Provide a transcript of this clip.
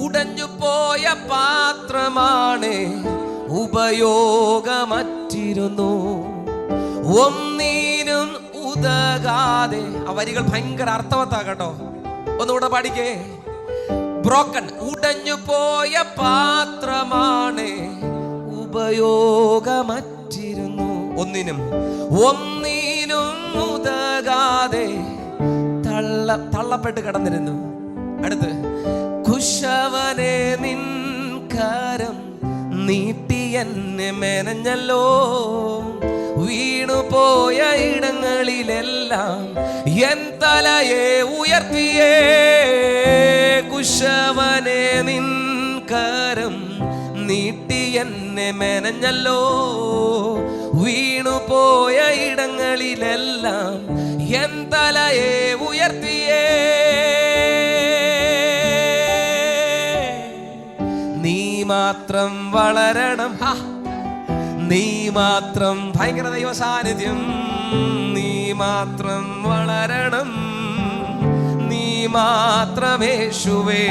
ഉടഞ്ഞു പോയ പാത്രമാണ്, ഉപയോഗമറ്റിരുന്നു, ഒന്നിനും ഉതകാതെ. ആ വരികൾ ഭയങ്കര അർത്ഥവത്താ കേട്ടോ, ഒന്നുകൂടെ പാടിക്കേ. ബ്രോക്കൺ, ഉടഞ്ഞു പോയ പാത്രമാണ്, ഉപയോഗമറ്റിരുന്നു, ഒന്നിനും ഉതകാതെ തള്ളപ്പെട്ട് കിടന്നിരുന്നു. അടുത്ത്, കുശവനെ നിൻ കരം നീട്ടി എന്നെ മെനഞ്ഞല്ലോ, വീണുപോയ ഇടങ്ങളിലെല്ലാം എൻ തലയെ ഉയർത്തിയേ. കുശവനെ നിൻ കരം നീട്ടി എന്നെ മെനഞ്ഞല്ലോ, വീണുപോയ ഇടങ്ങളിലെല്ലാം എൻ തലയെ ഉയർത്തിയേ. നീ മാത്രം വളരണം, നീ മാത്രം, ഭയങ്കര ദൈവ സാന്നിധ്യം. നീ മാത്രം വളരണം, നീ മാത്രം യേശുവേ.